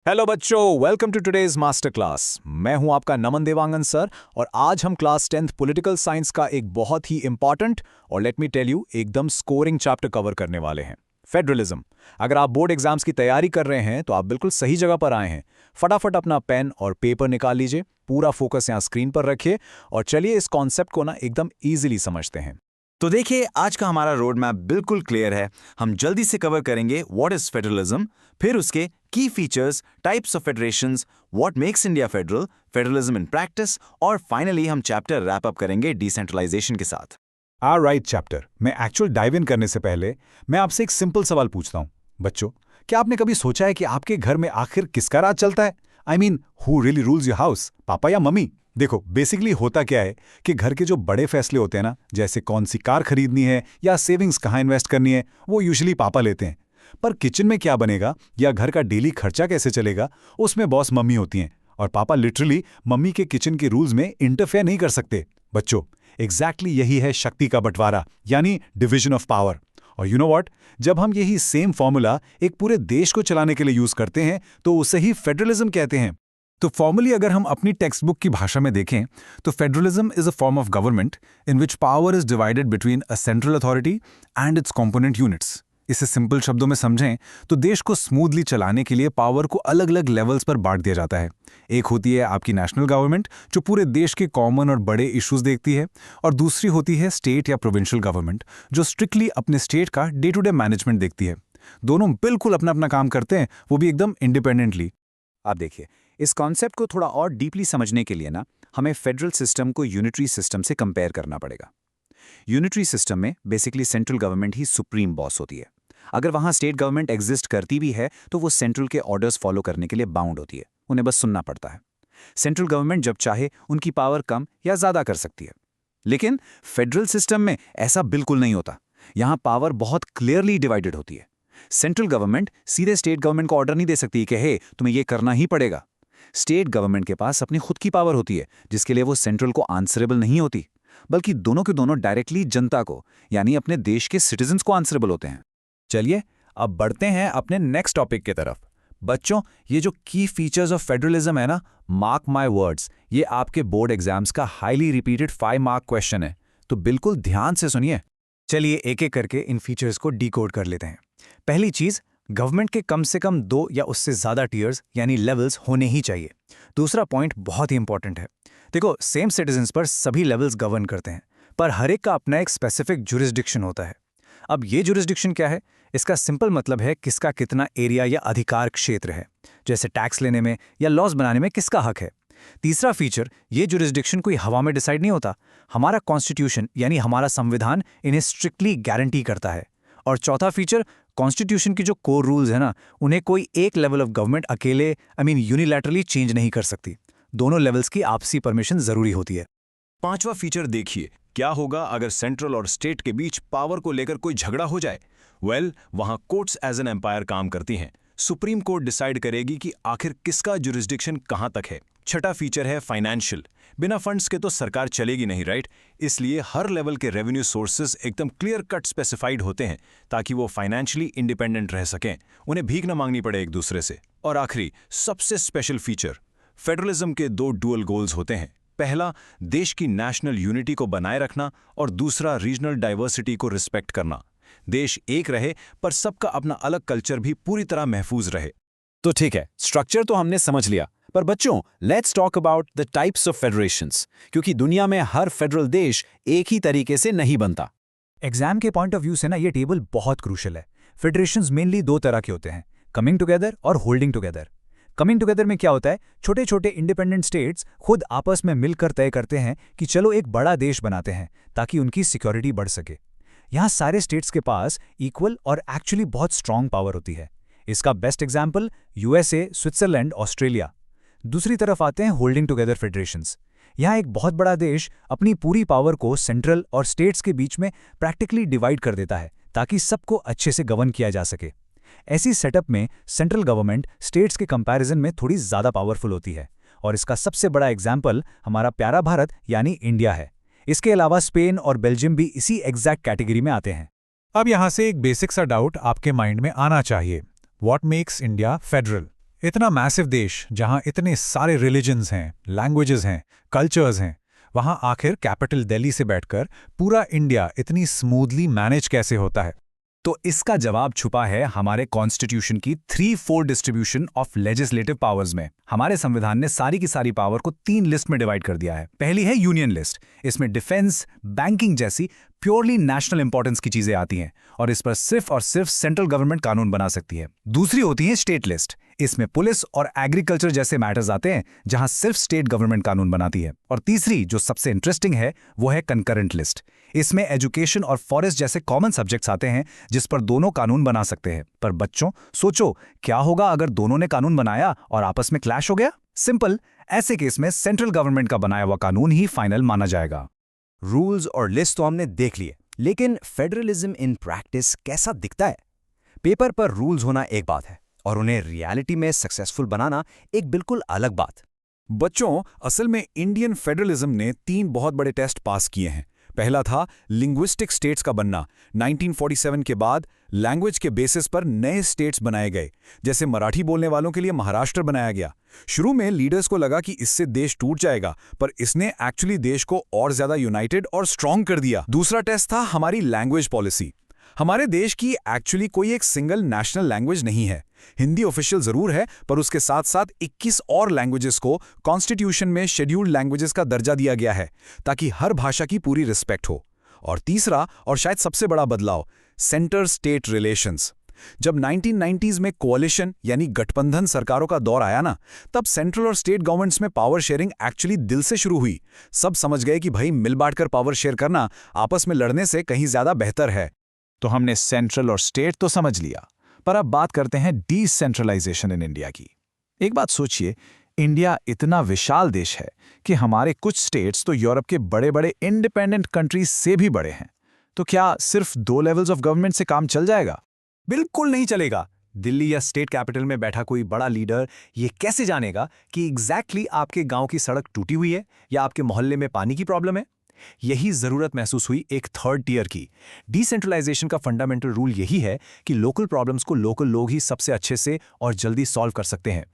Hello बच्चों, welcome to today's master class. मैं हूं आपका नमन देवांगन सर और आज हम क्लास 10th पॉलिटिकल साइंस का एक बहुत ही इंपॉर्टेंट और लेट मी टेल यू एकदम स्कोरिंग चैप्टर कवर करने वाले हैं, फेडरलिज्म। अगर आप बोर्ड एग्जाम्स की तैयारी कर रहे हैं तो आप बिल्कुल सही जगह पर आए हैं। फटाफट अपना पेन और पेपर निकाल लीजिए, पूरा फोकस यहाँ स्क्रीन पर रखिए और चलिए इस कॉन्सेप्ट को ना एकदम ईजिली समझते हैं। तो देखिए, आज का हमारा रोड मैप बिल्कुल क्लियर है। हम जल्दी से कवर करेंगे व्हाट इज फेडरलिज्म, फिर उसके की features, types of federations, what makes India federal, federalism in practice और फाइनली हम चैप्टर रैप अप करेंगे डिसेंट्रलाइजेशन के साथ। राइट चैप्टर में एक्चुअल डाइव इन करने से पहले मैं आपसे एक सिंपल सवाल पूछता हूँ। बच्चों, क्या आपने कभी सोचा है कि आपके घर में आखिर किसका राज चलता है? I mean, who really rules your house, पापा या मम्मी? देखो, बेसिकली होता क्या है कि घर के जो बड़े फैसले होते हैं ना, जैसे कौन सी कार खरीदनी है या सेविंग्स कहाँ इन्वेस्ट करनी है, वो यूजुअली पापा लेते हैं। पर किचन में क्या बनेगा या घर का डेली खर्चा कैसे चलेगा, उसमें बॉस मम्मी होती हैं और पापा लिटरली मम्मी के किचन के रूल्स में इंटरफेयर नहीं कर सकते। बच्चों, एग्जैक्टली यही है शक्ति का बंटवारा, यानी डिवीजन ऑफ पावर। और यू नो व्हाट, जब हम यही सेम फॉर्मूला एक पूरे देश को चलाने के लिए यूज करते हैं तो उसे ही फेडरलिज्म कहते हैं। तो फॉर्मली अगर हम अपनी टेक्स्ट बुक की भाषा में देखें तो federalism is a form of government in which power is divided between a central authority and its component units. इसे सिंपल शब्दों में समझें तो देश को स्मूथली चलाने के लिए पावर को अलग अलग लेवल्स पर बांट दिया जाता है। एक होती है आपकी नेशनल गवर्नमेंट, जो पूरे देश के कॉमन और बड़े इश्यूज देखती है, और दूसरी होती है स्टेट या प्रोविंशियल गवर्नमेंट, जो स्ट्रिक्टली अपने स्टेट का डे टू डे मैनेजमेंट देखती है। दोनों बिल्कुल अपना अपना काम करते हैं, वो भी एकदम इंडिपेंडेंटली। आप देखिए, इस कॉन्सेप्ट को थोड़ा और डीपली समझने के लिए ना हमें फेडरल सिस्टम को यूनिटरी सिस्टम से कंपेयर करना पड़ेगा। यूनिटरी सिस्टम में बेसिकली सेंट्रल गवर्नमेंट ही सुप्रीम बॉस होती है। अगर वहां स्टेट गवर्नमेंट एग्जिस्ट करती भी है तो वो सेंट्रल के ऑर्डर्स फॉलो करने के लिए बाउंड होती है, उन्हें बस सुनना पड़ता है। सेंट्रल गवर्नमेंट जब चाहे उनकी पावर कम या ज्यादा कर सकती है। लेकिन फेडरल सिस्टम में ऐसा बिल्कुल नहीं होता। यहां पावर बहुत क्लियरली डिवाइडेड होती है। सेंट्रल गवर्नमेंट सीधे स्टेट गवर्नमेंट को ऑर्डर नहीं दे सकती कि हे तुम्हें ये करना ही पड़ेगा। स्टेट गवर्नमेंट के पास अपनी खुद की पावर होती है, जिसके लिए वो सेंट्रल को आंसरेबल नहीं होती, बल्कि दोनों के दोनों डायरेक्टली जनता को, यानी अपने देश के सिटीजन्स को आंसरेबल होते हैं। चलिए अब बढ़ते हैं अपने नेक्स्ट टॉपिक की तरफ। बच्चों, ये जो की फीचर्स ऑफ फेडरलिज्म है ना, मार्क माय वर्ड्स, ये आपके बोर्ड एग्जाम्स का हाईली रिपीटेड 5 मार्क क्वेश्चन है, तो बिल्कुल ध्यान से सुनिए। चलिए एक एक करके इन फीचर्स को डिकोड कर लेते हैं। पहली चीज, गवर्नमेंट के कम से कम 2 या उससे ज्यादा टीयर्स यानी लेवल्स होने ही चाहिए। दूसरा पॉइंट बहुत ही इंपॉर्टेंट है। देखो, सेम सिटीजन्स पर सभी लेवल्स गवर्न करते हैं, पर हर एक का अपना एक स्पेसिफिक जुरिस्डिक्शन होता है। अब ये जुरिस्डिक्शन क्या है? इसका सिंपल मतलब है किसका कितना एरिया या अधिकार क्षेत्र है, जैसे टैक्स लेने में या लॉज बनाने में किसका हक है। तीसरा फीचर, ये जुरिस्डिक्शन कोई हवा में डिसाइड नहीं होता। हमारा कॉन्स्टिट्यूशन यानी हमारा संविधान इन्हें स्ट्रिक्टली गारंटी करता है। और चौथा फीचर, कॉन्स्टिट्यूशन की जो कोर रूल्स है ना, उन्हें कोई एक लेवल ऑफ गवर्नमेंट अकेले यूनिलैटरली चेंज नहीं कर सकती। दोनों लेवल्स की आपसी परमिशन जरूरी होती है। पांचवा फीचर देखिए, क्या होगा अगर सेंट्रल और स्टेट के बीच पावर को लेकर कोई झगड़ा हो जाए? वहां कोर्ट्स एज एन एम्पायर काम करती हैं। सुप्रीम कोर्ट डिसाइड करेगी कि आखिर किसका जुरिस्डिक्शन कहां तक है। छठा फीचर है फाइनेंशियल। बिना फंड्स के तो सरकार चलेगी नहीं, राइट? इसलिए हर लेवल के रेवेन्यू सोर्सेज एकदम क्लियर कट स्पेसिफाइड होते हैं ताकि वो फाइनेंशियली इंडिपेंडेंट रह सकें, उन्हें भीख न मांगनी पड़े एक दूसरे से। और आखिरी सबसे स्पेशल फीचर, फेडरलिज्म के 2 डुअल गोल्स होते हैं। पहला, देश की नेशनल यूनिटी को बनाए रखना और दूसरा, रीजनल डाइवर्सिटी को रिस्पेक्ट करना। देश एक रहे पर सबका अपना अलग कल्चर भी पूरी तरह महफूज रहे। तो ठीक है, स्ट्रक्चर तो हमने समझ लिया, पर बच्चों let's talk about the types of federations, क्योंकि दुनिया में हर फेडरल देश एक ही तरीके से नहीं बनता। एग्जाम के पॉइंट ऑफ व्यू से ना ये टेबल बहुत क्रूशियल है। फेडरेशंस मेनली 2 तरह के होते हैं, कमिंग टुगेदर और होल्डिंग टुगेदर। कमिंग टुगेदर में क्या होता है, छोटे छोटे इंडिपेंडेंट स्टेट्स खुद आपस में मिलकर तय करते हैं कि चलो एक बड़ा देश बनाते हैं ताकि उनकी सिक्योरिटी बढ़ सके। यहाँ सारे स्टेट्स के पास इक्वल और एक्चुअली बहुत स्ट्रांग पावर होती है। इसका best example USA, Switzerland, Australia. दूसरी तरफ आते हैं होल्डिंग टुगेदर फेडरेशंस। यहाँ एक बहुत बड़ा देश अपनी पूरी पावर को सेंट्रल और स्टेट्स के बीच में प्रैक्टिकली डिवाइड कर देता है ताकि सबको अच्छे से गवर्न किया जा सके। ऐसी सेटअप में सेंट्रल गवर्नमेंट स्टेट्स के कंपैरिजन में थोड़ी ज्यादा पावरफुल होती है, और इसका सबसे बड़ा एग्जाम्पल हमारा प्यारा भारत यानी इंडिया है। इसके अलावा स्पेन और बेल्जियम भी इसी एग्जैक्ट कैटेगरी में आते हैं। अब यहाँ से एक बेसिक सा डाउट आपके माइंड में आना चाहिए, व्हाट मेक्स इंडिया फेडरल? इतना मैसिव देश जहां इतने सारे रिलीजन्स हैं, लैंग्वेजेस हैं, कल्चर्स हैं, वहां आखिर कैपिटल दिल्ली से बैठकर पूरा इंडिया इतनी स्मूथली मैनेज कैसे होता है? तो इसका जवाब छुपा है हमारे कॉन्स्टिट्यूशन की 3-4 डिस्ट्रीब्यूशन ऑफ लेजिस्लेटिव पावर्स में। हमारे संविधान ने सारी की सारी पावर को 3 लिस्ट में डिवाइड कर दिया है। पहली है यूनियन लिस्ट। इसमें डिफेंस, बैंकिंग जैसी प्योरली नेशनल इंपॉर्टेंस की चीजें आती हैं और इस पर सिर्फ और सिर्फ सेंट्रल गवर्नमेंट कानून बना सकती है। दूसरी होती है स्टेट लिस्ट। इसमें पुलिस और एग्रीकल्चर जैसे मैटर्स आते हैं जहां सिर्फ स्टेट गवर्नमेंट कानून बनाती है। और तीसरी जो सबसे इंटरेस्टिंग है वो है कंकरेंट लिस्ट। इसमें एजुकेशन और फॉरेस्ट जैसे कॉमन सब्जेक्ट्स आते हैं जिस पर दोनों कानून बना सकते हैं। पर बच्चों सोचो, क्या होगा अगर दोनों ने कानून बनाया और आपस में क्लैश हो गया? सिंपल, ऐसे केस में सेंट्रल गवर्नमेंट का बनाया हुआ कानून ही फाइनल माना जाएगा। रूल्स और लिस्ट तो हमने देख लिए, लेकिन फेडरलिज्म इन प्रैक्टिस कैसा दिखता है? पेपर पर रूल्स होना एक बात है और उन्हें रियलिटी में सक्सेसफुल बनाना एक बिल्कुल अलग बात। बच्चों, असल में इंडियन फेडरलिज्म ने 3 बहुत बड़े टेस्ट पास किए हैं। पहला था लिंग्विस्टिक स्टेट्स का बनना। 1947 के बाद लैंग्वेज के बेसिस पर नए स्टेट्स बनाए गए, जैसे मराठी बोलने वालों के लिए महाराष्ट्र बनाया गया। शुरू में लीडर्स को लगा कि इससे देश टूट जाएगा, पर इसने एक्चुअली देश को और ज्यादा यूनाइटेड और स्ट्रांग कर दिया। दूसरा टेस्ट था हमारी लैंग्वेज पॉलिसी। हमारे देश की एक्चुअली कोई एक सिंगल नेशनल लैंग्वेज नहीं है। हिंदी ऑफिशियल जरूर है, पर उसके साथ साथ 21 और लैंग्वेजेस को कॉन्स्टिट्यूशन में शेड्यूल्ड लैंग्वेजेस का दर्जा दिया गया है ताकि हर भाषा की पूरी रिस्पेक्ट हो। और तीसरा और शायद सबसे बड़ा बदलाव, सेंटर स्टेट रिलेशंस। जब 1990s में कोalition यानी गठबंधन सरकारों का दौर आया ना, तब सेंट्रल और स्टेट गवर्नमेंट्स में पावर शेयरिंग एक्चुअली दिल से शुरू हुई। सब समझ गए कि भाई मिल बांटकर पावर शेयर करना आपस में लड़ने से कहीं ज्यादा बेहतर है। तो हमने सेंट्रल और स्टेट तो समझ लिया, पर अब बात करते हैं डिसेंट्रलाइजेशन इन इंडिया की। एक बात सोचिए, इंडिया इतना विशाल देश है कि हमारे कुछ स्टेट्स तो यूरोप के बड़े बड़े इंडिपेंडेंट कंट्रीज से भी बड़े हैं। तो क्या सिर्फ 2 लेवल्स ऑफ गवर्नमेंट से काम चल जाएगा? बिल्कुल नहीं चलेगा। दिल्ली या स्टेट कैपिटल में बैठा कोई बड़ा लीडर ये कैसे जानेगा कि एग्जैक्टली आपके गांव की सड़क टूटी हुई है या आपके मोहल्ले में पानी की प्रॉब्लम है? यही जरूरत महसूस हुई एक थर्ड टियर की। डिसेंट्रलाइजेशन का फंडामेंटल रूल यही है कि लोकल प्रॉब्लम्स को लोकल लोग ही सबसे अच्छे से और जल्दी सॉल्व कर सकते हैं।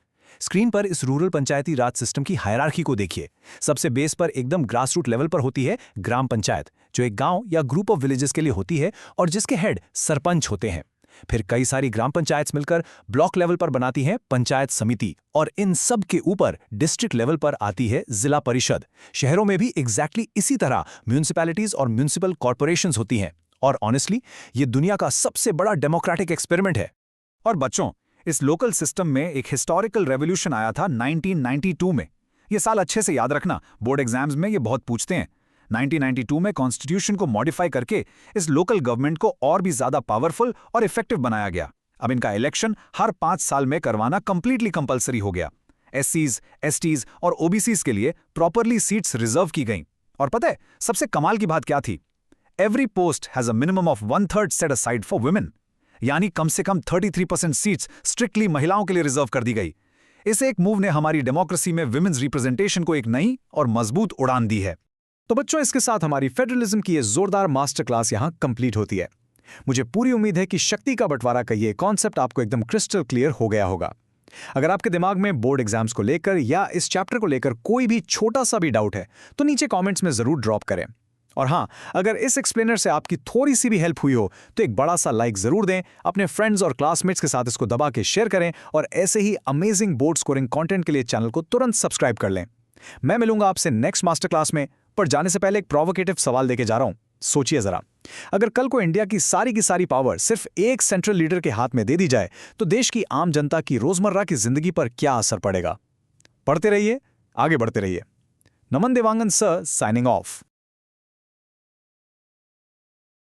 स्क्रीन पर इस रूरल पंचायती राज सिस्टम की हायरार्की को देखिए। सबसे बेस पर एकदम ग्रास रूट लेवल पर होती है ग्राम पंचायत, जो एक गांव या ग्रुप ऑफ विलेजेस के लिए होती है और जिसके हेड सरपंच होते हैं। फिर कई सारी ग्राम पंचायत मिलकर ब्लॉक लेवल पर बनाती हैं पंचायत समिति, और इन सब के ऊपर डिस्ट्रिक्ट लेवल पर आती है जिला परिषद। शहरों में भी एग्जैक्टली इसी तरह म्यूनिसिपैलिटीज और म्यूनिसिपल कॉर्पोरेशंस होती हैं। और ऑनेस्टली ये दुनिया का सबसे बड़ा डेमोक्रेटिक एक्सपेरिमेंट है। और बच्चों, इस लोकल सिस्टम में एक हिस्टोरिकल रेवोल्यूशन आया था 1992 में। ये साल अच्छे से याद रखना, बोर्ड एग्जाम्स में ये बहुत पूछते हैं। 1992 में कॉन्स्टिट्यूशन को मॉडिफाई करके इस लोकल गवर्नमेंट को और भी ज्यादा पावरफुल और इफेक्टिव बनाया गया। अब इनका इलेक्शन हर 5 साल में करवाना कंप्लीटली कंपलसरी हो गया। एससीज, एसटीज और ओबीसीज के लिए प्रॉपरली सीट्स रिजर्व की गईं। और पता है सबसे कमाल की बात क्या थी? Every post has a minimum of 1/3 set aside for women, यानी कम से कम 33% सीट्स स्ट्रिक्टली महिलाओं के लिए रिजर्व कर दी गई। इस एक मूव ने हमारी डेमोक्रेसी में विमेन्स रिप्रेजेंटेशन को एक नई और मजबूत उड़ान दी है। तो बच्चों, इसके साथ हमारी फेडरलिज्म की ये जोरदार मास्टर क्लास यहां कंप्लीट होती है। मुझे पूरी उम्मीद है कि शक्ति का बंटवारा का ये कॉन्सेप्ट आपको एकदम क्रिस्टल क्लियर हो गया होगा। अगर आपके दिमाग में बोर्ड एग्जाम्स को लेकर या इस चैप्टर को लेकर कोई भी छोटा सा भी डाउट है तो नीचे कमेंट्स में जरूर ड्रॉप करें। और हाँ, अगर इस एक्सप्लेनर से आपकी थोड़ी सी भी हेल्प हुई हो तो एक बड़ा सा लाइक जरूर दें, अपने फ्रेंड्स और क्लासमेट्स के साथ इसको दबा के शेयर करें और ऐसे ही अमेजिंग बोर्ड स्कोरिंग कंटेंट के लिए चैनल को तुरंत सब्सक्राइब कर लें। मैं मिलूंगा आपसे नेक्स्ट मास्टर क्लास में, पर जाने से पहले एक प्रोवोकेटिव सवाल देके जा रहा हूं। सोचिए जरा, अगर कल को इंडिया की सारी पावर सिर्फ एक सेंट्रल लीडर के हाथ में दे दी जाए तो देश की आम जनता की रोजमर्रा की जिंदगी पर क्या असर पड़ेगा? पढ़ते रहिए, आगे बढ़ते रहिए। नमन देवांगन सर, साइनिंग ऑफ।